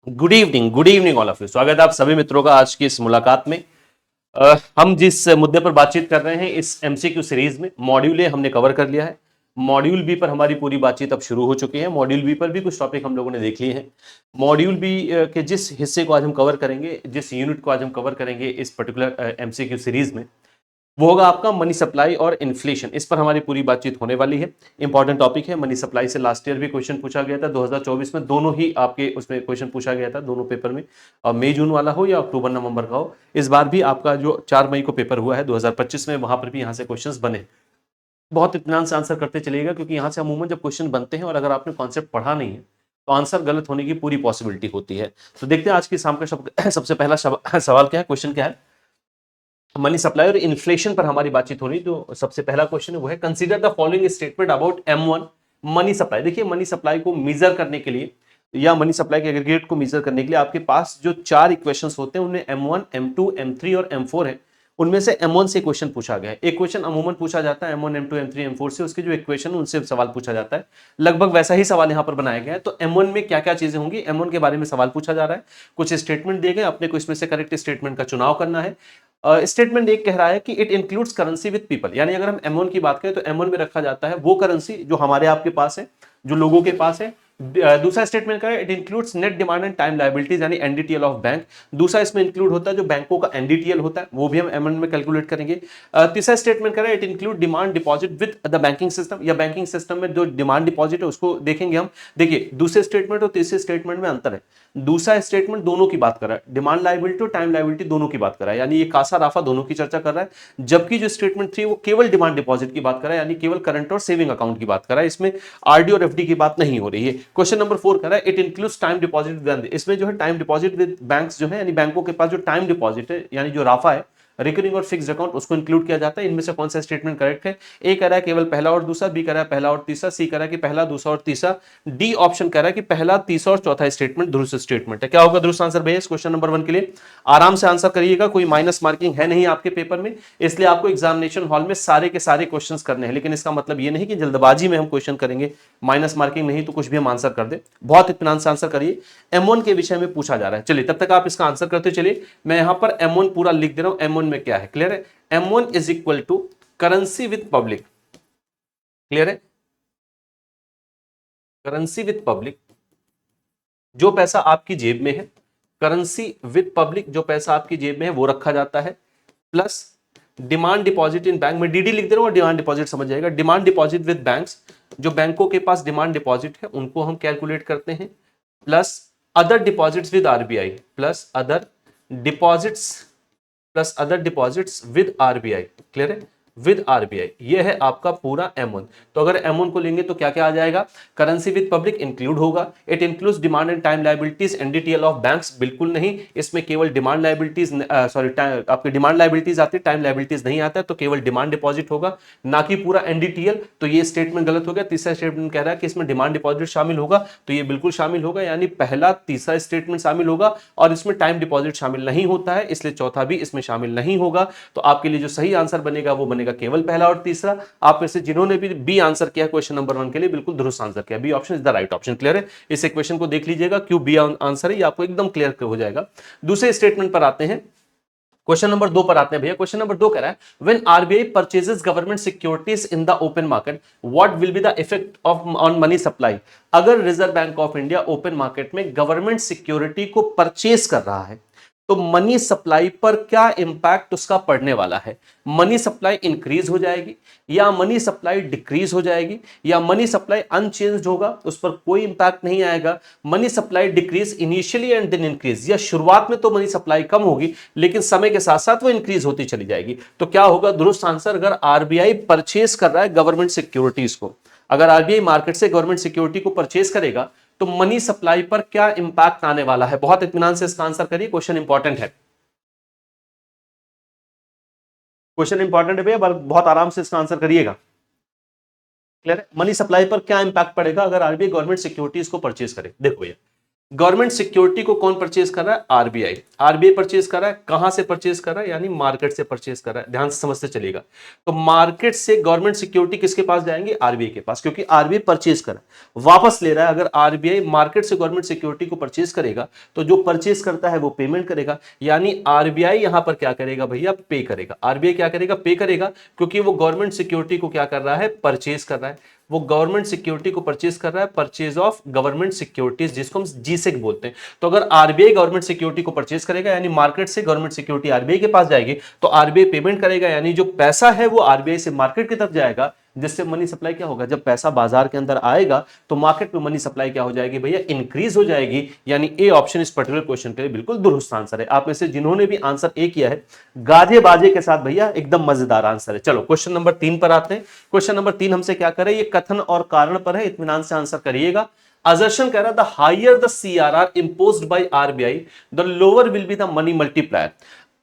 Good evening all of you. स्वागत है आप सभी मित्रों का आज की इस मुलाकात में। हम जिस मुद्दे पर बातचीत कर रहे हैं इस एमसीक्यू सीरीज में, मॉड्यूल ए हमने कवर कर लिया है। मॉड्यूल बी पर हमारी पूरी बातचीत अब शुरू हो चुकी है। मॉड्यूल बी पर भी कुछ टॉपिक हम लोगों ने देख लिए हैं। मॉड्यूल बी के जिस हिस्से को आज हम कवर करेंगे, जिस यूनिट को आज हम कवर करेंगे इस पर्टिकुलर एमसीक्यू सीरीज में, वो होगा आपका मनी सप्लाई और इन्फ्लेशन। इस पर हमारी पूरी बातचीत होने वाली है। इंपॉर्टेंट टॉपिक है। मनी सप्लाई से लास्ट ईयर भी क्वेश्चन पूछा गया था, 2024 में दोनों ही आपके उसमें क्वेश्चन पूछा गया था, दोनों पेपर में, मई जून वाला हो या अक्टूबर नवंबर का हो। इस बार भी आपका जो 4 मई को पेपर हुआ है 2025 में, वहां पर भी यहाँ से क्वेश्चन बने। बहुत इत्मीनान से आंसर करते चलिएगा, क्योंकि यहाँ से अमूमन जब क्वेश्चन बनते हैं और अगर आपने कॉन्सेप्ट पढ़ा नहीं है तो आंसर गलत होने की पूरी पॉसिबिलिटी होती है। तो देखते हैं आज की शाम का सबसे पहला सवाल क्या है, क्वेश्चन क्या है। मनी सप्लाई और इन्फ्लेशन पर हमारी बातचीत हो रही। तो सबसे पहला क्वेश्चन है वो है, consider the following statement about M1 money supply. देखिए, मनी सप्लाई को मेजर करने के लिए या मनी सप्लाई के एग्रीगेट को मेजर करने के लिए आपके पास जो 4 इक्वेशंस होते हैं उनमें M1, M2, M3 और M4 है। उनमें से M1 से क्वेश्चन पूछा गया है। एक क्वेश्चन अमूमन पूछा जाता है M1, M2, M3, M4 से, उसके जो इक्वेशन उनसे सवाल पूछा जाता है। लगभग वैसा ही सवाल यहाँ पर बनाया गया है। तो M1 में क्या क्या चीजें होंगी, M1 के बारे में सवाल पूछा जा रहा है। कुछ स्टेटमेंट दिए गए, अपने को इसमें से करेक्ट स्टेटमेंट का चुनाव करना है। स्टेटमेंट एक कह रहा है कि it includes currency with people, यानी अगर हम M1 की बात करें तो M1 में रखा जाता है वो करेंसी जो हमारे आपके पास है, जो लोगों के पास है। दूसरा स्टेटमेंट का है it includes net demand and time liabilities, यानी एनडीटीएल ऑफ बैंक। दूसरा इसमें इंक्लूड होता है जो बैंकों का एनडीटीएल होता है, वो भी हम M1 में कैलकुलेट करेंगे। तीसरा स्टेटमेंट कर रहा है it include demand deposit with the banking system, या बैंकिंग सिस्टम में जो डिमांड डिपॉजिट है उसको देखेंगे हम। देखिए, दूसरे स्टेटमेंट और तीसरे स्टेटमेंट में अंतर है। दूसरा स्टेटमेंट दोनों की बात कर रहा है, डिमांड लायबिलिटी और टाइम लायबिलिटी दोनों की बात कर रहा है, यानी ये कासा राफा दोनों की चर्चा कर रहा है। जबकि जो स्टेटमेंट थी वो केवल डिमांड डिपॉजिट की बात कर रहा है, यानी केवल करंट और सेविंग अकाउंट की बात कर रहा है। इसमें आरडी और एफडी की बात नहीं हो रही है। क्वेश्चन नंबर 4 कर रहा है it includes time deposit with, इसमें जो है टाइम डिपॉजिट विद बैंक्स जो है, यानी बैंकों के पास जो टाइम डिपॉजिट है, यानी जो राफा है, रिकरिंग और फिक्स्ड अकाउंट, उसको इंक्लूड किया जाता है। इनमें से कौन सा स्टेटमेंट करेक्ट है। ए कह रहा है केवल पहला और दूसरा, बी कह रहा है पहला और तीसरा, सी कह रहा है कि पहला, दूसरा और तीसरा, डी ऑप्शन कह रहा है कि पहला, तीसरा और चौथा स्टेटमेंट दुरुस्त स्टेटमेंट है। क्या होगा दुरुस्त आंसर भैया इस क्वेश्चन नंबर 1 के लिए? आराम से आंसर करिएगा, कोई माइनस मार्किंग है नहीं आपके पेपर में, इसलिए आपको एग्जामिनेशन हॉल में सारे के सारे क्वेश्चंस करने हैं। लेकिन इसका मतलब ये नहीं कि जल्दबाजी में हम क्वेश्चन करेंगे, माइनस मार्किंग नहीं तो कुछ भी हम आंसर कर दे। बहुत इत्मीनान से आंसर करिए। M1 के विषय में पूछा जा रहा है। चलिए तब तक आप इसका आंसर करते चलिए। मैं यहां पर M1 पूरा लिख दे रहा हूं। M1 में क्या है, क्लियर है? M1 is equal to currency with public, clear है? करेंसी विद पब्लिक, जो पैसा आपकी जेब में है, करेंसी विद पब्लिक, जो पैसा आपकी जेब में है वो रखा जाता है, plus demand deposit in bank में डीडी लिख दे रहा हूं, डिमांड डिपॉजिट समझ जाएगा। डिमांड डिपॉजिट विद बैंक्स, जो बैंकों के पास डिमांड डिपॉजिट है उनको हम कैलकुलेट करते हैं, plus other deposits with RBI, plus other deposits, plus other deposits with RBI, clear है? विद आरबीआई, ये है आपका पूरा M1। तो अगर M1 को लेंगे तो क्या क्या आ जाएगा? करेंसी विद पब्लिक इंक्लूड होगा, it includes demand and time liabilities, NDTL of banks बिल्कुल नहीं, इसमें केवल डिमांड लायबिलिटीज, सॉरी आपकी डिमांड लायबिलिटीज आती है, टाइम लायबिलिटीज नहीं आता है, तो केवल डिमांड डिपॉजिट होगा, ना कि पूरा एनडीटीएल। तो ये स्टेटमेंट गलत हो गया। तीसरा स्टेटमेंट कह रहा है कि इसमें डिमांड डिपॉजिट शामिल होगा, तो ये बिल्कुल शामिल होगा, यानी पहला तीसरा स्टेटमेंट शामिल होगा, और इसमें टाइम डिपॉजिट शामिल नहीं होता है, इसलिए चौथा भी इसमें शामिल नहीं होगा। तो आपके लिए जो सही आंसर बनेगा वो बनेगा केवल पहला और तीसरा। आप में से जिन्होंने भी बी आंसर किया क्वेश्चन नंबर 1 के लिए, बिल्कुल दुरुस्त आंसर किया, B option is the right option, clear है? इस इक्वेशन को देख लीजिएगा, क्यों बी आंसर है, ये आपको एकदम क्लियर हो जाएगा। दूसरे स्टेटमेंट पर आते हैं, क्वेश्चन नंबर 2 पर आते हैं भैया। क्वेश्चन नंबर 2 कह रहा है when RBI purchases government securities in the open market what will be the effect of on money supply. अगर reserve bank of India open market में गवर्नमेंट सिक्योरिटी को परचेज कर रहा है तो मनी सप्लाई पर क्या इंपैक्ट उसका पड़ने वाला है? मनी सप्लाई इंक्रीज हो जाएगी, या मनी सप्लाई डिक्रीज हो जाएगी, या मनी सप्लाई अनचेंज्ड होगा, उस पर कोई इंपैक्ट नहीं आएगा? Money supply decrease initially and then increase, या शुरुआत में तो मनी सप्लाई कम होगी लेकिन समय के साथ साथ वो इंक्रीज होती चली जाएगी? तो क्या होगा दुरुस्त आंसर? अगर आरबीआई परचेज कर रहा है गवर्नमेंट सिक्योरिटीज को, अगर आरबीआई मार्केट से गवर्नमेंट सिक्योरिटी को परचेज करेगा तो मनी सप्लाई पर क्या इंपैक्ट आने वाला है? बहुत इत्मीनान से इसका आंसर करिए, क्वेश्चन इंपॉर्टेंट है। क्वेश्चन इंपॉर्टेंट है भैया, बहुत आराम से इसका आंसर करिएगा, क्लियर है? मनी सप्लाई पर क्या इंपैक्ट पड़ेगा अगर आरबीआई गवर्नमेंट सिक्योरिटीज को परचेज करे? देखो भैया, गवर्नमेंट सिक्योरिटी को कौन परचेज कर रहा है? आरबीआई। आरबीआई परचेज कर रहा है, कहां से परचेज कर रहा है? यानी मार्केट से परचेज कर रहा है। ध्यान से समझते चलेगा। तो मार्केट से गवर्नमेंट सिक्योरिटी किसके पास जाएंगे? आरबीआई के पास, क्योंकि आरबीआई परचेज कर रहा है, वापस ले रहा है। अगर आरबीआई मार्केट से गवर्नमेंट सिक्योरिटी को परचेज करेगा तो जो परचेज करता है वो पेमेंट करेगा, यानी आरबीआई यहां पर क्या करेगा भैया? पे करेगा। आरबीआई क्या करेगा? पे करेगा, क्योंकि वो गवर्नमेंट सिक्योरिटी को क्या कर रहा है? परचेज कर रहा है। वो गवर्नमेंट सिक्योरिटी को परचेज कर रहा है, परचेज ऑफ गवर्नमेंट सिक्योरिटीज, जिसको हम जीसेक बोलते हैं। तो अगर आरबीआई गवर्नमेंट सिक्योरिटी को परचेज करेगा, यानी मार्केट से गवर्नमेंट सिक्योरिटी आरबीआई के पास जाएगी, तो आरबीआई पेमेंट करेगा, यानी जो पैसा है वो आरबीआई से मार्केट की तरफ जाएगा, जिससे मनी सप्लाई क्या होगा? जब पैसा बाजार के अंदर आएगा तो मार्केट में मनी सप्लाई क्या हो जाएगी भैया? इंक्रीज हो जाएगी। यानी ए ऑप्शन इस पर्टिकुलर क्वेश्चन के लिए बिल्कुल दुरुस्त आंसर है। आप में से जिन्होंने भी आंसर ए किया है, गाजे बाजे के साथ भैया एकदम मजेदार आंसर है। चलो क्वेश्चन नंबर 3 पर आते हैं। क्वेश्चन नंबर 3 हमसे क्या करे? ये कथन और कारण पर है, इत्मीनान से आंसर करिएगा। assertion कह रहा the higher the CRR imposed by RBI the lower will be the money multiplier.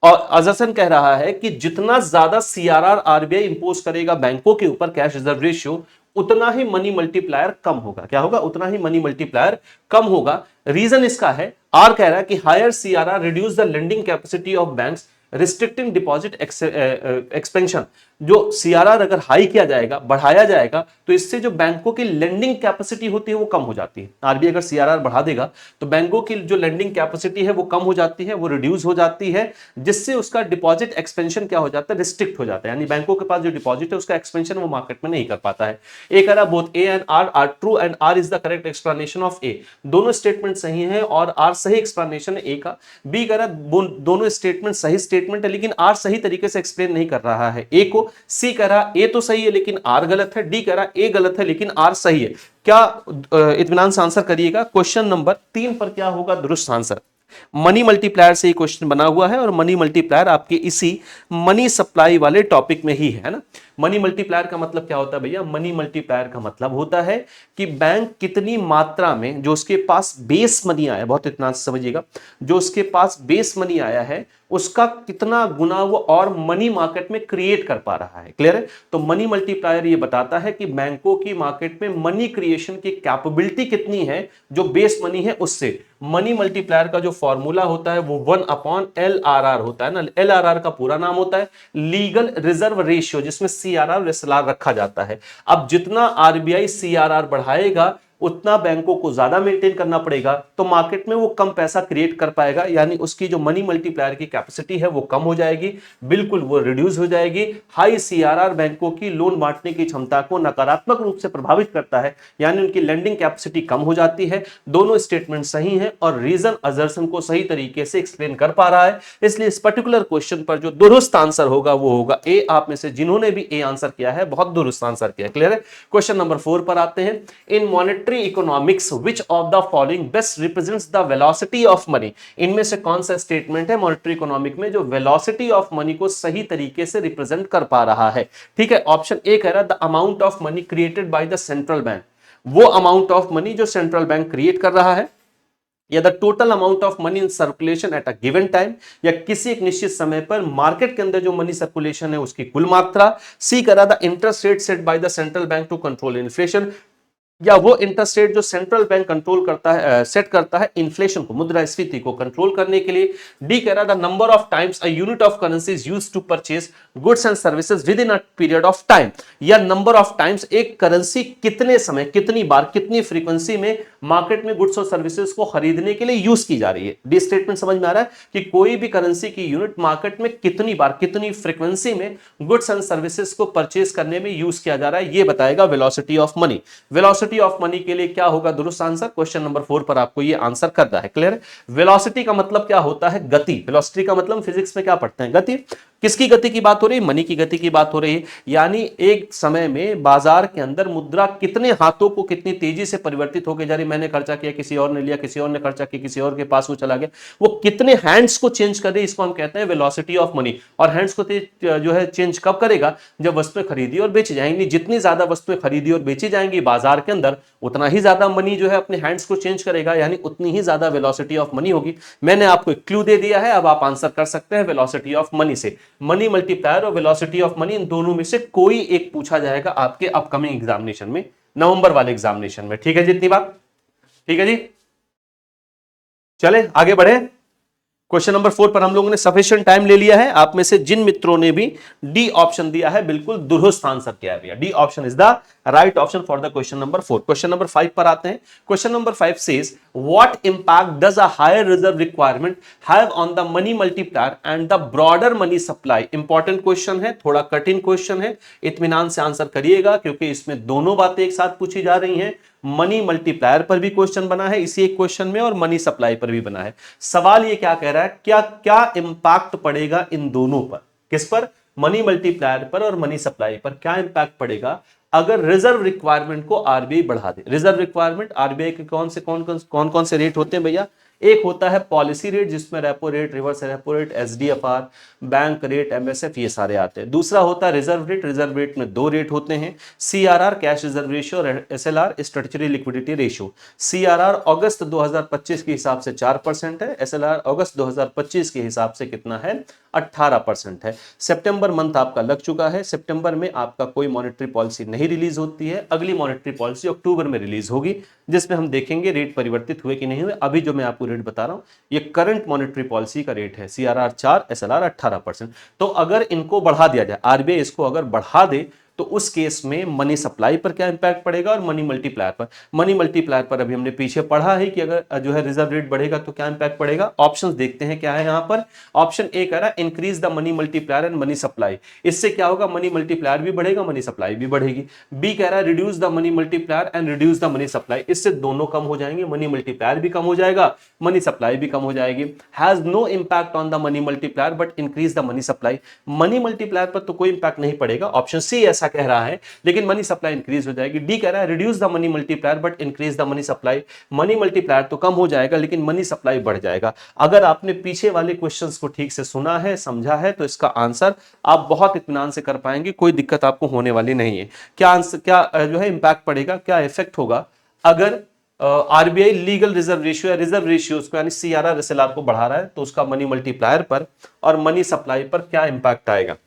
और असर्शन कह रहा है कि जितना ज्यादा सीआरआर आरबीआई इंपोज करेगा बैंकों के ऊपर कैश रिजर्व रेशियो, उतना ही मनी मल्टीप्लायर कम होगा। क्या होगा? उतना ही मनी मल्टीप्लायर कम होगा। रीजन इसका है, आर कह रहा है कि higher CRR reduce the lending capacity of banks restricting deposit expansion. जो सीआरआर अगर हाई किया जाएगा, बढ़ाया जाएगा, तो इससे जो बैंकों की लेंडिंग कैपेसिटी होती है वो कम हो जाती है। आरबीआई अगर सीआरआर बढ़ा देगा तो बैंकों की जो लेंडिंग कैपेसिटी है वो कम हो जाती है, वो रिड्यूस हो जाती है, जिससे उसका डिपॉजिट एक्सपेंशन क्या हो जाता है? रिस्ट्रिक्ट हो जाता है। यानी बैंकों के पास जो डिपॉजिट है उसका एक्सपेंशन वो मार्केट में नहीं कर पाता है। ए कह रहा both A and R are true and R is the correct explanation of A. दोनों स्टेटमेंट सही है और आर सही एक्सप्लेनेशन है ए का। बी कह रहा दोनों स्टेटमेंट सही स्टेटमेंट है, लेकिन आर सही तरीके से एक्सप्लेन नहीं कर रहा है ए को। सी कह रहा ए तो सही है लेकिन आर गलत है। डी कह रहा ए गलत है लेकिन आर सही है। क्या इत्मीनान से आंसर करिएगा। क्वेश्चन नंबर 3 पर क्या होगा दुरुस्त आंसर? मनी मल्टीप्लायर से ये क्वेश्चन बना हुआ है और मनी मल्टीप्लायर आपके इसी मनी सप्लाई वाले टॉपिक में ही है ना। मनी मल्टीप्लायर का मतलब क्या होता है भैया? मनी मल्टीप्लायर का मतलब होता है कि बैंक कितनी मात्रा में जो उसके पास बेस मनी आया, बहुत इतना समझिएगा, जो उसके पास बेस मनी आया है उसका कितना गुना वो और मनी मार्केट में क्रिएट कर पा रहा है। क्लियर है? तो मनी मल्टीप्लायर ये बताता है कि बैंकों की मार्केट में मनी क्रिएशन की कैपेबिलिटी कितनी है जो बेस मनी है उससे। मनी मल्टीप्लायर का जो फॉर्मूला होता है वो 1/LRR होता है ना। LRR का पूरा नाम होता है लीगल रिजर्व रेशियो, जिसमें सीआरआर एसएलआर रखा जाता है। अब जितना आरबीआई सीआरआर बढ़ाएगा उतना बैंकों को ज्यादा मेंटेन करना पड़ेगा, तो मार्केट में वो कम पैसा क्रिएट कर पाएगा, यानी उसकी जो मनी मल्टीप्लायर की कैपेसिटी है वो कम हो जाएगी, बिल्कुल वो रिड्यूस हो जाएगी। हाई सीआरआर बैंकों की लोन बांटने की क्षमता को नकारात्मक रूप से प्रभावित करता है, यानी उनकी लेंडिंग कैपेसिटी कम हो जाती है। दोनों स्टेटमेंट सही हैं और रीजन असर्शन को सही तरीके से एक्सप्लेन कर पा रहा है, इसलिए इस पर्टिकुलर क्वेश्चन पर जो दुरुस्त आंसर होगा वो होगा ए। आप में से जिन्होंने भी ए आंसर किया है बहुत दुरुस्त आंसर किया। क्लियर है? क्वेश्चन नंबर 4 पर आते हैं। In monetary economics which of the following best represents the velocity of money. इनमें से कौन सा स्टेटमेंट है मॉनेटरी इकोनॉमिक में जो वेलोसिटी ऑफ मनी को सही तरीके से रिप्रेजेंट कर पा रहा है? ठीक है, ऑप्शन ए कह रहा है the amount of money created by the central bank. वो अमाउंट ऑफ मनी जो सेंट्रल बैंक क्रिएट कर रहा है, या the total amount of money in circulation at a given time, या किसी एक निश्चित समय पर मार्केट के अंदर जो मनी सर्कुलेशन है उसकी कुल मात्रा। सी करा the interest rate set by the central bank to control inflation, या वो इंटरेस्ट रेट जो सेंट्रल बैंक कंट्रोल करता है, सेट करता है इन्फ्लेशन को, मुद्रास्फीति को कंट्रोल करने के लिए। डी कह रहा the number of times a unit of currency is used to purchase goods and services within a period of time, या नंबर ऑफ टाइम्स एक करेंसी कितने समय, कितनी बार, कितनी फ्रीक्वेंसी में मार्केट में गुड्स और सर्विसेज को खरीदने के लिए यूज की जा रही है। डी स्टेटमेंट समझ में आ रहा है कि कोई भी करेंसी की यूनिट मार्केट में कितनी बार, कितनी फ्रीक्वेंसी में गुड्स एंड सर्विसेज को परचेज करने में यूज किया जा रहा है, ये बताएगा velocity of money. Velocity of money के लिए क्या होगा दुरुस्त आंसर? क्वेश्चन नंबर 4 पर आपको ये आंसर करना है। क्लियर? वेलोसिटी का मतलब क्या होता है? गति। वेलोसिटी का मतलब फिजिक्स में क्या पढ़ते हैं? गति। किसकी गति की बात हो रही है? मनी की गति की बात हो रही है। यानी एक समय में बाजार के अंदर मुद्रा कितने हाथों को कितनी तेजी से परिवर्तित होकर जा रही, मैंने खर्चा किया, किसी और ने लिया, किसी और ने खर्चा किया, किसी और के पास वो चला गया, वो कितने हैंड्स को चेंज कर रही, इसको हम कहते हैं वेलोसिटी ऑफ मनी। और हैंड्स को जो है चेंज कब करेगा? जब वस्तुएं खरीदी और बेची जाएंगी। जितनी ज्यादा वस्तुएं खरीदी और बेची जाएंगी बाजार के अंदर, उतना ही ज्यादा मनी जो है अपने हैंड्स को चेंज करेगा, यानी उतनी ही ज्यादा वेलोसिटी ऑफ मनी होगी। मैंने आपको एक क्लू दे दिया है, अब आप आंसर कर सकते हैं वेलोसिटी ऑफ मनी से। मनी मल्टीप्लायर और वेलोसिटी ऑफ मनी, इन दोनों में से कोई एक पूछा जाएगा आपके अपकमिंग एग्जामिनेशन में, नवंबर वाले एग्जामिनेशन में। ठीक है जी? इतनी बात ठीक है जी। चले आगे बढ़े। क्वेश्चन नंबर 4 पर हम लोगों ने सफिशिएंट टाइम ले लिया है। आप में से जिन मित्रों ने भी डी ऑप्शन दिया है बिल्कुल दुरुस्त आंसर किया है भैया। D option is the right option for the question number 4। Question number 5 पर आते हैं। Question number 5 says what impact does a higher reserve requirement have on the money multiplier and the broader money supply. Important question है, थोड़ा कठिन question है, इत्मीनान से answer करिएगा क्योंकि इसमें दोनों बातें एक साथ पूछी जा रही हैं। मनी मल्टीप्लायर पर भी क्वेश्चन बना है इसी एक क्वेश्चन में और मनी सप्लाई पर भी बना है। सवाल ये क्या कह रहा है, क्या क्या इंपैक्ट पड़ेगा इन दोनों पर, किस पर, मनी मल्टीप्लायर पर और मनी सप्लाई पर क्या इंपैक्ट पड़ेगा अगर रिजर्व रिक्वायरमेंट को आरबीआई बढ़ा दे। रिजर्व रिक्वायरमेंट आरबीआई के कौन से रेट होते हैं भैया। एक होता है पॉलिसी रेट जिसमें repo rate, reverse repo rate, SDFR, bank rate, MSF, ये सारे आते हैं। दूसरा होता है रिजर्व रेट। रिजर्व रेट में दो रेट होते हैं, सीआरआर कैश रिजर्व रेशियो और SLR statutory liquidity ratio. CRR August 2025 के हिसाब से 4% है, एसएलआर अगस्त 2025 के हिसाब से कितना है, 18% है। सितंबर मंथ आपका लग चुका है, सितंबर में आपका कोई मॉनेटरी पॉलिसी नहीं रिलीज होती है। अगली मॉनेटरी पॉलिसी अक्टूबर में रिलीज होगी जिसमें हम देखेंगे रेट परिवर्तित हुए कि नहीं हुए। अभी जो मैं आपको रेट बता रहा हूं ये करंट मॉनेटरी पॉलिसी का रेट है, सीआरआर 4, एसएलआर 18%। तो अगर इनको बढ़ा दिया जाए, आरबीआई इसको अगर बढ़ा दे तो उस केस में मनी सप्लाई पर क्या इंपैक्ट पड़ेगा और मनी मल्टीप्लायर पर। मनी मल्टीप्लायर पर अभी हमने पीछे पढ़ा है कि अगर जो है रिजर्व रेट बढ़ेगा तो क्या इंपैक्ट पड़ेगा। ऑप्शंस देखते हैं क्या है यहां पर। ऑप्शन ए कह रहा है increase the money multiplier and money supply. इससे क्या होगा, मनी मल्टीप्लायर भी बढ़ेगा, मनी सप्लाई भी बढ़ेगी। बी कह रहा है reduce the money multiplier and reduce the money supply. इससे दोनों कम हो जाएंगे, मनी मल्टीप्लायर भी कम हो जाएगा, मनी सप्लाई भी कम हो जाएगी। Has no impact on the money multiplier but increase the money supply. Money multiplier पर तो कोई इंपैक्ट नहीं पड़ेगा, ऑप्शन सी ऐसा कह रहा है, लेकिन मनी सप्लाई इंक्रीज हो जाएगी। डी कह रहा है reduce the money multiplier but increase the money supply. Money multiplier तो कम हो जाएगा लेकिन मनी सप्लाई बढ़ जाएगा। अगर आपने पीछे वाले क्वेश्चंस को ठीक से सुना है, समझा है, तो इसका आंसर आप बहुत इत्मीनान से कर पाएंगे, कोई दिक्कत आपको होने वाली नहीं है। क्या आंसर, क्या जो है इंपैक्ट पड़ेगा, क्या इफेक्ट होगा अगर आरबीआई लीगल रिजर्व रेशियो या रिजर्व रेशियोज को यानी सीआरआर एसएलआर को बढ़ा रहा है तो उसका मनी मल्टीप्लायर पर और मनी सप्लाई पर क्या इंपैक्ट आएगा।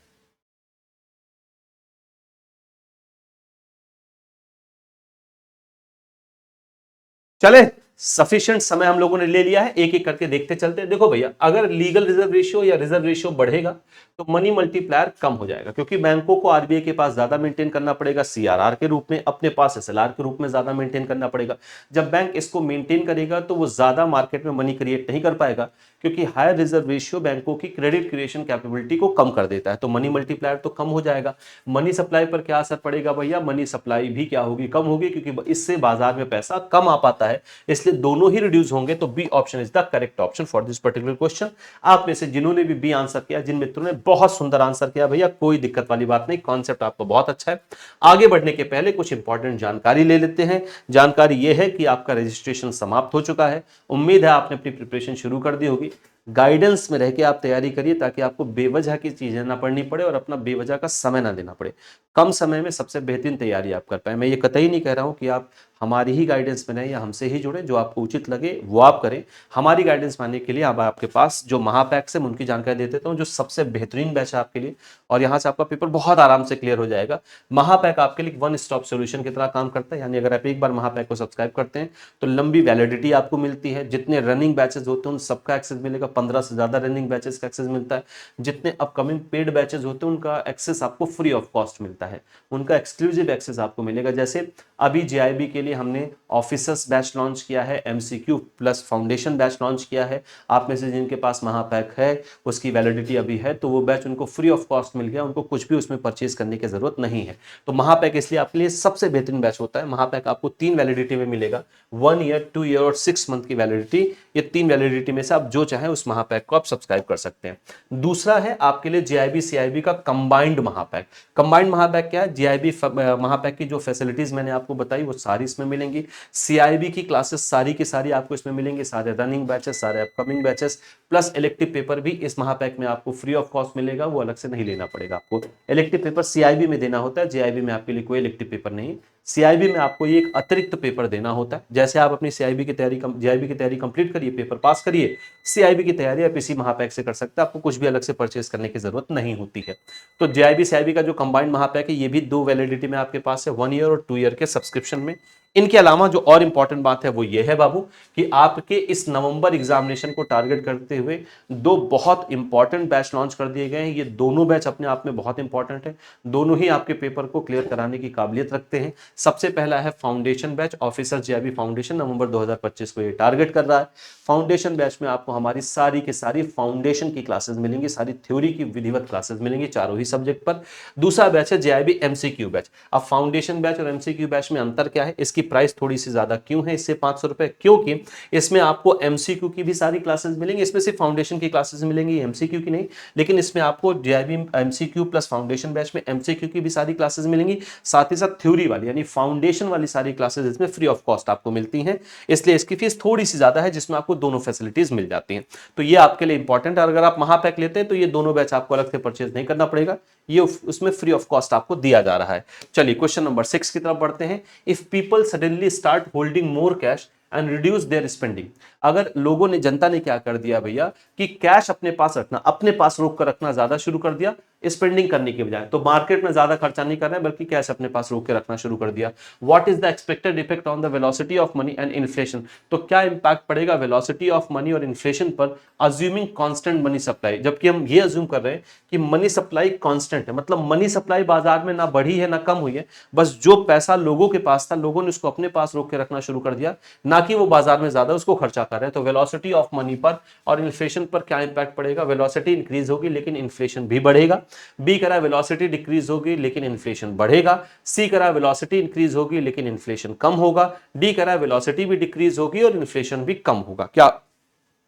चले, सफिशिएंट समय हम लोगों ने ले लिया है, एक एक करके देखते चलते हैं। देखो भैया, अगर लीगल रिजर्व रेशियो या रिजर्व रेशियो बढ़ेगा तो मनी मल्टीप्लायर कम हो जाएगा क्योंकि बैंकों को आरबीआई के पास ज्यादा मेंटेन करना पड़ेगा सीआरआर के रूप में, अपने पास एसएलआर के रूप में ज्यादा मेंटेन करना पड़ेगा। जब बैंक इसको मेंटेन करेगा तो वो ज्यादा मार्केट में मनी क्रिएट नहीं कर पाएगा क्योंकि हायर रिजर्व रेशियो बैंकों की क्रेडिट क्रिएशन कैपेबिलिटी को कम कर देता है, तो मनी मल्टीप्लायर तो कम हो जाएगा। मनी सप्लाई पर क्या असर पड़ेगा भैया, मनी सप्लाई भी क्या होगी, कम होगी क्योंकि इससे बाजार में पैसा कम आ पाता है, इसलिए दोनों ही रिड्यूस होंगे। तो B option is the correct option for this particular question. आप में से जिन्होंने भी बी आंसर किया, जिन मित्रों ने, बहुत सुंदर आंसर किया भैया, कोई दिक्कत वाली बात नहीं, कॉन्सेप्ट आपको बहुत अच्छा है। आगे बढ़ने के पहले कुछ इंपॉर्टेंट जानकारी ले लेते हैं। जानकारी यह है कि आपका रजिस्ट्रेशन समाप्त हो चुका है, उम्मीद है आपने अपनी प्रिपरेशन शुरू कर दी होगी। गाइडेंस में रह के आप तैयारी करिए ताकि आपको बेवजह की चीजें ना पढ़नी पड़े और अपना बेवजह का समय ना देना पड़े। कम समय में सबसे बेहतरीन तैयारी आप कर पाए। मैं ये कतई नहीं कह रहा हूं कि आप हमारी ही गाइडेंस में रहें या हमसे ही जुड़े, जो आपको उचित लगे वो आप करें। हमारी गाइडेंस पाने के लिए अब आपके पास जो महापैक्स है उनकी जानकारी दे देता हूँ, जो सबसे बेहतरीन बैच है आपके लिए, और यहाँ से आपका पेपर बहुत आराम से क्लियर हो जाएगा। महापैक आपके लिए वन स्टॉप सोल्यूशन की तरह काम करता है, यानी अगर आप एक बार महापैक को सब्सक्राइब करते हैं तो लंबी वैलिडिटी आपको मिलती है। जितने रनिंग बैचेस होते हैं उन सबका एक्सेस मिलेगा, 15 से ज्यादा रनिंग बैचेस का एक्सेस मिलता है। जितने अपकमिंग पेड बैचेस होते हैं उनका एक्सेस आपको फ्री ऑफ कॉस्ट मिलता है, उनका एक्सक्लूसिव एक्सेस आपको मिलेगा। जैसे अभी जेआईबी के लिए हमने ऑफिसर्स बैच लॉन्च किया है, MCQ plus foundation batch launch किया है। आप में से जिनके पास महापैक है, उसकी वैलिडिटी अभी है, तो वो बैच उनको फ्री ऑफ कॉस्ट मिल गया, उनको कुछ भी उसमें परचेज करने की जरूरत नहीं है। तो महापैक इसलिए आपके लिए सबसे बेहतरीन बैच होता है। महापैक आपको 3 वैलिडिटी में मिलेगा, 1 ईयर, 2 ईयर और 6 मंथ की वैलिडिटी। ये 3 वैलिडिटी में से आप जो चाहें उस महापैक को आप सब्सक्राइब कर सकते हैं। दूसरा है आपके लिए जेआईबी सीआईबी का कंबाइंड महापैक। कंबाइंड महापैक क्या है, जेआईबी महापैक की जो फैसिलिटीज मैंने आपको बताई वो सारी इसमें मिलेंगी। सीआईबी की क्लासेस सारी की सारी आपको इसमें मिलेंगे, सारे रनिंग बैचेस, सारे upcoming batches, plus elective paper भी इस महापैक में आपको फ्री ऑफ कॉस्ट मिलेगा, वो अलग से नहीं लेना पड़ेगा आपको। इलेक्टिव पेपर सीआईबी में देना होता है, जेआईबी में आपके लिए कोई इलेक्टिव पेपर नहीं। सीआईबी में आपको ये एक अतिरिक्त पेपर देना होता है। जैसे आप अपनी सीआईबी की तैयारी, जेआईबी की तैयारी कंप्लीट करिए, पेपर पास करिए, सीआईबी की तैयारी आप इसी महापैक से कर सकते हैं, आपको कुछ भी अलग से परचेज करने की जरूरत नहीं होती है। तो जेआईबी सीआईबी का जो कंबाइंड महापैक है ये भी 2 वैलिडिटी में आपके पास है, 1 ईयर और 2 ईयर के सब्सक्रिप्शन में। इनके अलावा जो और इंपॉर्टेंट बात है वो ये है बाबू कि आपके इस नवंबर एग्जामिनेशन को टारगेट करते हुए दो बहुत इंपॉर्टेंट बैच लॉन्च कर दिए गए हैं। ये दोनों बैच अपने आप में बहुत इंपॉर्टेंट है, दोनों ही आपके पेपर को क्लियर कराने की काबिलियत रखते हैं। सबसे पहला है foundation batch, officer GIB foundation, November 2025 को ये टारगेट कर रहा है। फाउंडेशन बैच में आपको हमारी सारी की सारी फाउंडेशन की क्लासेस मिलेंगी, सारी थ्योरी की विधिवत क्लासेस मिलेंगी चारों ही सब्जेक्ट पर। दूसरा बैच है जेआईबी एमसीक्यू बैच। अब फाउंडेशन बैच और एमसीक्यू बैच में अंतर क्या है, इसकी प्राइस थोड़ी सी ज्यादा क्यों है इससे 500 रुपए, क्योंकि इसमें आपको एमसीक्यू की भी सारी क्लासेस मिलेंगी, इसमें सिर्फ फाउंडेशन की क्लासेस मिलेंगी, एमसीक्यू की नहीं, लेकिन इसमें आपको JIB MCQ plus foundation batch में एमसीक्यू की भी सारी क्लासेस मिलेंगी, साथ ही साथ थ्योरी वाली यानी फाउंडेशन वाली सारी क्लासेस इसमें फ्री ऑफ कॉस्ट आपको मिलती हैं, इसलिए इसकी फीस थोड़ी सी ज्यादा है, जिसमें आपको दोनों फैसिलिटीज मिल जाती हैं। तो ये आपके लिए इंपॉर्टेंट है, अगर आप महापैक लेते हैं तो ये दोनों बैच आपको अलग से परचेज नहीं करना पड़ेगा, ये उसमें फ्री ऑफ कॉस्ट आपको दिया जा रहा है। चलिए क्वेश्चन नंबर 6 की तरफ बढ़ते हैं। If people suddenly start holding more cash and reduce there spending, अगर लोगों ने, जनता ने क्या कर दिया भैया कि कैश अपने पास रखना, अपने पास रोक कर रखना ज्यादा शुरू कर दिया स्पेंडिंग करने के बजाय, तो मार्केट में ज्यादा खर्चा नहीं कर रहे हैं बल्कि कैश अपने पास रोक के रखना शुरू कर दिया। What is the expected effect on the velocity of money and inflation, तो क्या इंपैक्ट पड़ेगा वेलोसिटी ऑफ मनी और इन्फ्लेशन पर, अज्यूमिंग कांस्टेंट मनी सप्लाई, जबकि हम ये अज्यूम कर रहे हैं कि मनी सप्लाई कांस्टेंट है, मतलब मनी सप्लाई बाजार में ना बढ़ी है ना कम हुई है, बस जो पैसा लोगों के पास था लोगों ने उसको अपने पास रोक के रखना शुरू कर दिया, ना कि वो बाजार में ज्यादा उसको खर्चा कर रहे हैं। तो वेलोसिटी ऑफ मनी पर और इन्फ्लेशन पर क्या इंपैक्ट पड़ेगा, वेलोसिटी इंक्रीज होगी लेकिन इन्फ्लेशन भी बढ़ेगा। बी करा वेलोसिटी डिक्रीज होगी लेकिन इन्फ्लेशन बढ़ेगा। सी करा वेलोसिटी इंक्रीज होगी लेकिन इन्फ्लेशन कम होगा। डी करा वेलोसिटी भी डिक्रीज होगी और इन्फ्लेशन भी कम होगा। क्या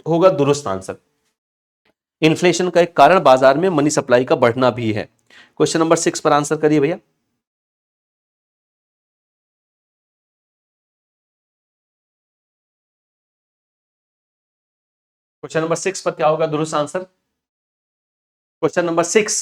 होगा दुरुस्त आंसर, इन्फ्लेशन का एक कारण बाजार में मनी सप्लाई का बढ़ना भी है। क्वेश्चन नंबर 6 पर आंसर करिए भैया। क्वेश्चन नंबर 6 पर क्या होगा दुरुस्त आंसर। क्वेश्चन नंबर 6,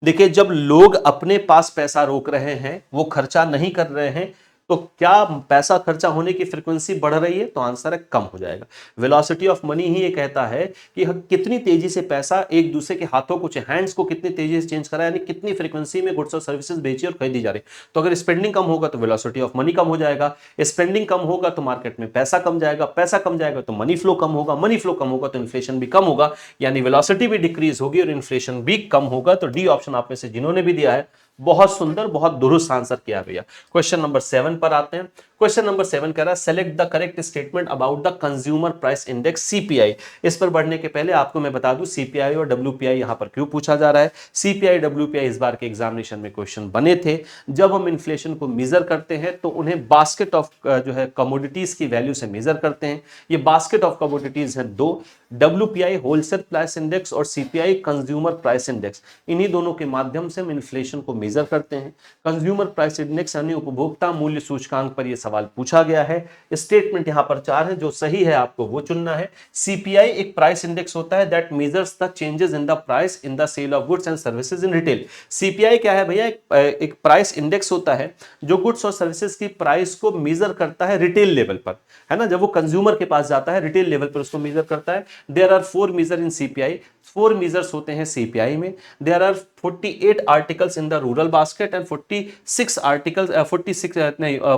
देखिए जब लोग अपने पास पैसा रोक रहे हैं, वो खर्चा नहीं कर रहे हैं, तो क्या पैसा खर्चा होने की फ्रीक्वेंसी बढ़ रही है, तो आंसर है कम हो जाएगा। वेलोसिटी ऑफ मनी ही ये कहता है कि कितनी तेजी से पैसा एक दूसरे के हाथों को, हैंड्स को कितनी तेजी से चेंज करा है, यानी कितनी फ्रीक्वेंसी में गुड्स और सर्विसेज बेची और खरीदी जा रही। तो अगर स्पेंडिंग कम होगा तो वेलोसिटी ऑफ मनी कम हो जाएगा, स्पेंडिंग कम होगा तो मार्केट में पैसा कम जाएगा, पैसा कम जाएगा तो मनी फ्लो कम होगा, मनी फ्लो कम होगा तो इन्फ्लेशन भी कम होगा, यानी वेलोसिटी भी डिक्रीज होगी और इन्फ्लेशन भी कम होगा। तो डी ऑप्शन आप में से जिन्होंने भी दिया है बहुत सुंदर, बहुत दुरुस्त आंसर किया भैया। क्वेश्चन नंबर 7 पर आते हैं। क्वेश्चन नंबर 7 कह रहा है select the correct statement about the consumer price index CPI. इस पर बढ़ने के पहले आपको मैं बता दूं सीपीआई और डब्ल्यूपीआई यहां पर क्यों पूछा जा रहा है। सीपीआई डब्ल्यूपीआई इस बार के एग्जामिनेशन में क्वेश्चन बने थे। जब हम इन्फ्लेशन को मेजर करते हैं तो उन्हें बास्केट ऑफ जो है कमोडिटीज की वैल्यू से मेजर करते हैं। ये बास्केट ऑफ कमोडिटीज है दो, डब्ल्यूपीआई होलसेल प्राइस इंडेक्स और सीपीआई कंज्यूमर प्राइस इंडेक्स। इन्हीं दोनों के माध्यम से हम इन्फ्लेशन को मेजर करते हैं। कंज्यूमर प्राइस इंडेक्स यानी उपभोक्ता मूल्य सूचकांक पर यह सवाल पूछा गया है। स्टेटमेंट यहां पर 4 है, जो सही है आपको वो चुनना है। सीपीआई एक प्राइस इंडेक्स होता है that measures the changes in the price in the sale of goods and services in retail. CPI क्या है भैया, एक प्राइस इंडेक्स होता है जो गुड्स और सर्विसेज की प्राइस को मेजर करता है रिटेल लेवल पर, है ना। जब वो कंज्यूमर के पास जाता है रिटेल लेवल पर उसको मेजर करता है। There are 4 measure in CPI, 4 measures होते हैं सीपीआई में। There are 48 articles in the rural basket and 46 articles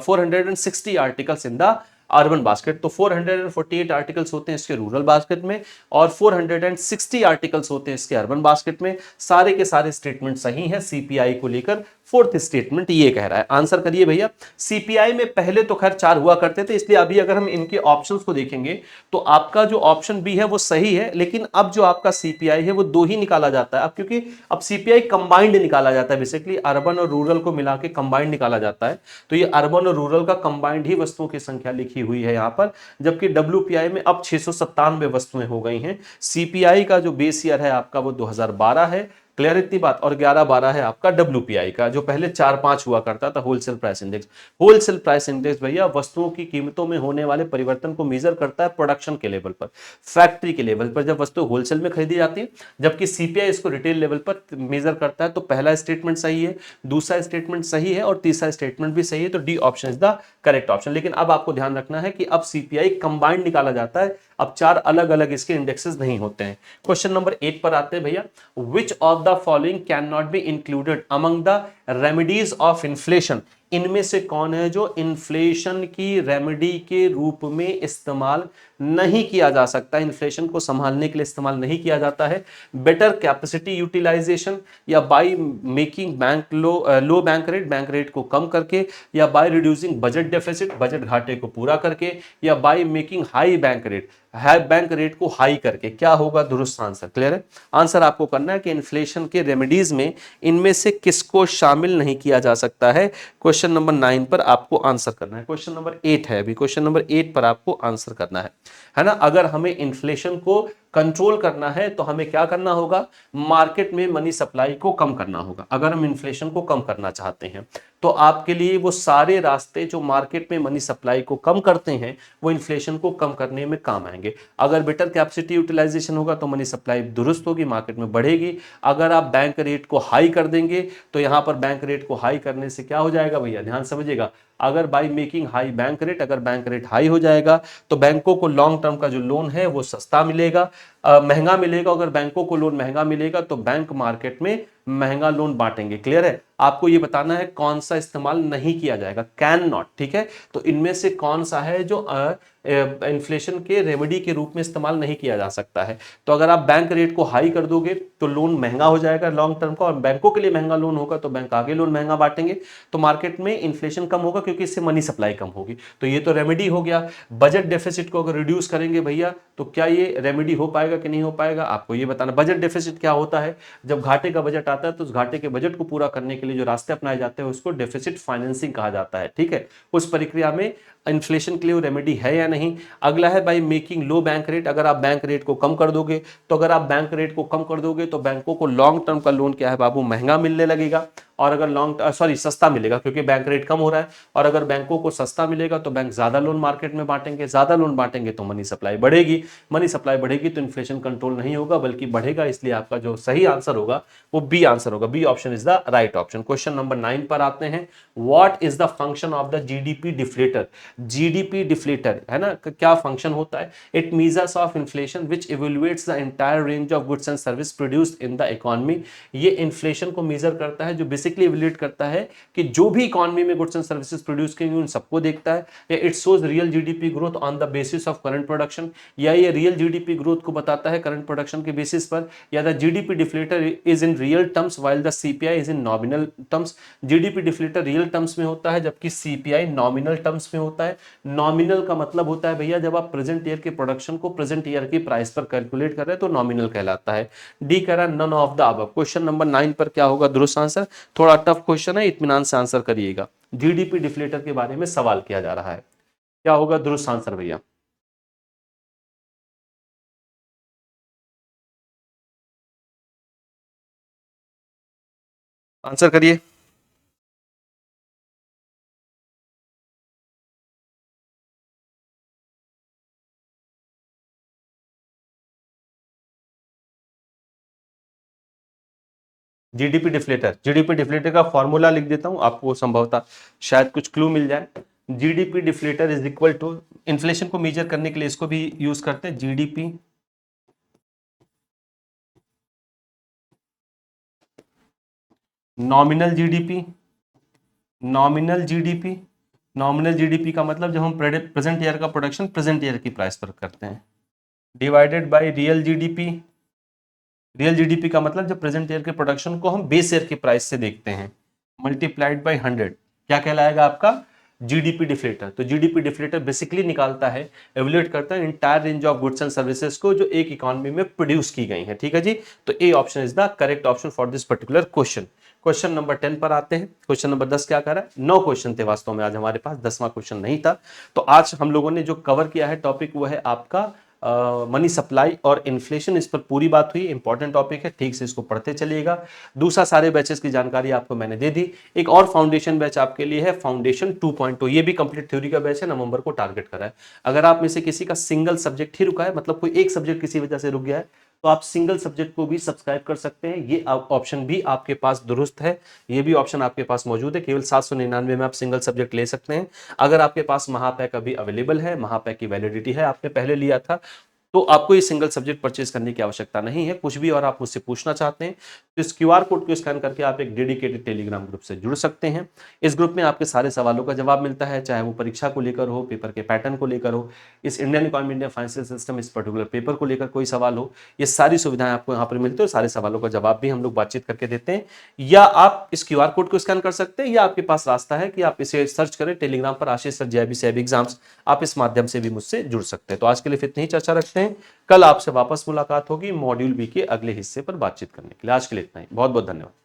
460 articles in the urban basket. तो 448 आर्टिकल्स होते हैं इसके रूरल बास्केट में और 460 आर्टिकल्स होते हैं इसके अर्बन बास्केट में। सारे के सारे स्टेटमेंट सही हैं सीपीआई को लेकर। फोर्थ स्टेटमेंट ये कह रहा है, आंसर करिए भैया। सीपीआई में पहले तो खैर 4 हुआ करते थे, इसलिए अभी अगर हम इनके ऑप्शंस को देखेंगे तो आपका जो ऑप्शन बी है वो सही है, लेकिन अब जो आपका सीपीआई है वो 2 ही निकाला जाता है अब, क्योंकि अब सीपीआई कंबाइंड निकाला जाता है। बेसिकली अर्बन और रूरल को मिला के कंबाइंड निकाला जाता है। तो ये अर्बन और रूरल का कंबाइंड ही वस्तुओं की संख्या लिखी हुई है यहाँ पर, जबकि डब्ल्यूपीआई में अब 697 वस्तुएं हो गई हैं। सीपीआई का जो बेस ईयर है आपका वो 2012 है, क्लियर इतनी बात। और 11-12 है आपका डब्ल्यूपीआई का, जो पहले 4-5 हुआ करता था wholesale price index. Wholesale price index भैया वस्तुओं की कीमतों में होने वाले परिवर्तन को मेजर करता है प्रोडक्शन के लेवल पर, फैक्ट्री के लेवल पर, जब वस्तु होलसेल में खरीदी जाती है। जबकि सीपीआई इसको रिटेल लेवल पर मेजर करता है। तो पहला स्टेटमेंट सही है, दूसरा स्टेटमेंट सही है और तीसरा स्टेटमेंट भी सही है। तो D option is the correct option. लेकिन अब आपको ध्यान रखना है कि अब सीपीआई कंबाइंड निकाला जाता है, अब 4 अलग अलग इसके इंडेक्सेस नहीं होते हैं। क्वेश्चन नंबर 8 पर आते हैं भैया। विच of the following can not be included among the remedies of inflation इनमें से कौन है जो इन्फ्लेशन की रेमेडी के रूप में इस्तेमाल नहीं किया जा सकता, इन्फ्लेशन को संभालने के लिए इस्तेमाल नहीं किया जाता है? बेटर कैपेसिटी यूटिलाइजेशन, या by making low bank rate को कम करके, या by reducing budget deficit, budget घाटे को पूरा करके, या by making high bank rate को हाई करके। क्या होगा दुरुस्त आंसर? क्लियर है? आंसर आपको करना है कि इन्फ्लेशन के रेमेडीज में इनमें से किसको शामिल नहीं किया जा सकता है। क्वेश्चन नंबर 9 पर आपको आंसर करना है। क्वेश्चन नंबर 8 है, अभी क्वेश्चन नंबर 8 पर आपको आंसर करना है ना? अगर हमें इन्फ्लेशन को कंट्रोल करना है तो हमें क्या करना होगा? मार्केट में मनी सप्लाई को कम करना होगा। अगर हम इन्फ्लेशन को कम करना चाहते हैं तो आपके लिए वो सारे रास्ते जो मार्केट में मनी सप्लाई को कम करते हैं वो इन्फ्लेशन को कम करने में काम आएंगे। अगर बेटर कैपेसिटी यूटिलाइजेशन होगा तो मनी सप्लाई दुरुस्त होगी, मार्केट में बढ़ेगी। अगर आप बैंक रेट को हाई कर देंगे तो यहां पर बैंक रेट को हाई करने से क्या हो जाएगा भैया, ध्यान समझिएगा। अगर by making high bank rate, अगर बैंक रेट हाई हो जाएगा तो बैंकों को लॉन्ग टर्म का जो लोन है वो सस्ता मिलेगा, महंगा मिलेगा। अगर बैंकों को लोन महंगा मिलेगा तो बैंक मार्केट में महंगा लोन बांटेंगे। क्लियर है? आपको ये बताना है कौन सा इस्तेमाल नहीं किया जाएगा, कैन नॉट। ठीक है, तो इनमें से कौन सा है जो इन्फ्लेशन के रेमेडी के रूप में इस्तेमाल नहीं किया जा सकता है? तो अगर आप बैंक रेट को हाई कर दोगे तो लोन महंगा हो जाएगा लॉन्ग टर्म का, और बैंकों के लिए महंगा लोन होगा तो बैंक आगे लोन महंगा बांटेंगे, तो मार्केट में इन्फ्लेशन कम होगा क्योंकि इससे मनी सप्लाई कम होगी। तो ये तो रेमेडी हो गया। बजट डेफिसिट को अगर रिड्यूस करेंगे भैया तो क्या ये रेमेडी हो पाएगा कि नहीं हो पाएगा, आपको ये बताना। बजट डेफिसिट क्या होता है? जब घाटे का बजट आता है तो उस घाटे के बजट को पूरा करने के लिए जो रास्ते अपनाए जाते हैं उसको डेफिसिट फाइनेंसिंग कहा जाता है। ठीक है, उस प्रक्रिया में इन्फ्लेशन के लिए वो रेमेडी है या नहीं। अगला है by making low bank rate, अगर आप बैंक रेट को कम कर दोगे तो अगर आप बैंक रेट को कम कर दोगे तो बैंकों को लॉन्ग टर्म का लोन क्या है बाबू, महंगा मिलने लगेगा। और अगर सस्ता मिलेगा क्योंकि बैंक रेट कम हो रहा है, और अगर बैंकों को सस्ता मिलेगा तो बैंक ज्यादा लोन मार्केट में बांटेंगे, ज्यादा लोन बांटेंगे तो मनी सप्लाई बढ़ेगी, मनी सप्लाई बढ़ेगी तो इन्फ्लेशन कंट्रोल नहीं होगा बल्कि बढ़ेगा। इसलिए आपका जो सही आंसर होगा वो बी आंसर होगा, B option is the right option. Question number 9 पर आते हैं। What is the function of the GDP deflator? GDP deflator है ना, क्या फंक्शन होता है? It measures of inflation which evaluates the entire range of goods and service produced in the economy. ये inflation को मेजर करता है, जो बेसिकली इवैल्यूएट करता है कि जो भी इकोनॉमी में गुड्स एंड सर्विसेज प्रोड्यूस करेंगे उन सबको देखता है। या it shows real GDP growth on the basis of current production, या ये रियल जीडीपी ग्रोथ को बताता है करंट प्रोडक्शन के बेसिस पर। या the GDP deflator is in real terms while the CPI is in nominal terms. GDP deflator real terms में होता है जबकि सीपीआई नॉमिनल टर्म्स में होता है। नॉमिनल का मतलब होता है भैया जब आप प्रेजेंट ईयर के प्रोडक्शन को प्रेजेंट ईयर की प्राइस पर कैलकुलेट कर रहे हैं तो नॉमिनल कहलाता है। डी कह रहा none of the above. Question number 9 पर क्या होगा दुरुस्त आंसर? थोड़ा टफ क्वेश्चन है, इत्मीनान से आंसर करिएगा। जीडीपी डिफ्लेटर के बारे में सवाल किया जा रहा है, क्या होगा दुरुस्त आंसर भैया? आंसर करिए। जीडीपी डिफ्लेटर का फॉर्मूला लिख देता हूं आपको, संभवतः शायद कुछ क्लू मिल जाए। GDP deflator is equal to, inflation को मेजर करने के लिए इसको भी यूज करते हैं, GDP nominal GDP. Nominal GDP, nominal GDP का मतलब जब हम प्रेजेंट ईयर का प्रोडक्शन प्रेजेंट ईयर की प्राइस पर करते हैं, divided by real GDP. Real GDP का मतलब जब प्रेजेंट ईयर के प्रोडक्शन को हम बेस ईयर की प्राइस से देखते हैं, मल्टीप्लाइड बाय 100, क्या कहलाएगा आपका? GDP deflator. तो जीडीपी डिफ्लेटर बेसिकली निकालता है, एवल्यूएट करता है entire range of goods and services को जो एक इकोनॉमी में प्रोड्यूस की गई है। ठीक है जी, तो A option is the correct option for this particular question. Question number 10 पर आते हैं। क्वेश्चन नंबर 10 क्या कर रहा है? 9 क्वेश्चन थे वास्तव में आज हमारे पास, 10वां क्वेश्चन नहीं था। तो आज हम लोगों ने जो कवर किया है टॉपिक वो है आपका मनी सप्लाई और इन्फ्लेशन। इस पर पूरी बात हुई, इंपॉर्टेंट टॉपिक है, ठीक से इसको पढ़ते चलिएगा। दूसरा, सारे बैचेस की जानकारी आपको मैंने दे दी। एक और फाउंडेशन बैच आपके लिए है, फाउंडेशन 2.0। ये भी कंप्लीट थ्योरी का बैच है, नवंबर को टारगेट करा है। अगर आप में से किसी का सिंगल सब्जेक्ट ही रुका है, मतलब कोई एक सब्जेक्ट किसी वजह से रुक गया है, तो आप सिंगल सब्जेक्ट को भी सब्सक्राइब कर सकते हैं। ये ऑप्शन भी आपके पास दुरुस्त है, ये भी ऑप्शन आपके पास मौजूद है। केवल 799 में आप सिंगल सब्जेक्ट ले सकते हैं। अगर आपके पास महापैक अभी अवेलेबल है, महापैक की वैलिडिटी है, आपने पहले लिया था तो आपको ये सिंगल सब्जेक्ट परचेज करने की आवश्यकता नहीं है। कुछ भी और आप मुझसे पूछना चाहते हैं तो इस क्यूआर कोड को स्कैन करके आप एक डेडिकेटेड टेलीग्राम ग्रुप से जुड़ सकते हैं। इस ग्रुप में आपके सारे सवालों का जवाब मिलता है, चाहे वो परीक्षा को लेकर हो, पेपर के पैटर्न को लेकर हो, इस Indian economy, Indian financial system, इस पर्टिकुलर पेपर को लेकर कोई सवाल हो, ये सारी सुविधाएं आपको यहाँ पर मिलती है और सारे सवालों का जवाब भी हम लोग बातचीत करके देते हैं। या आप इस क्यूआर कोड को स्कैन कर सकते हैं, या आपके पास रास्ता है कि आप इसे सर्च करें टेलीग्राम पर आशीष सर जेआईबी सेबी एग्जाम्स, आप इस माध्यम से भी मुझसे जुड़ सकते हैं। तो आज के लिए इतनी ही चर्चा रखते हैं, कल आपसे वापस मुलाकात होगी मॉड्यूल बी के अगले हिस्से पर बातचीत करने के लिए। आज के लिए इतना ही, बहुत बहुत धन्यवाद।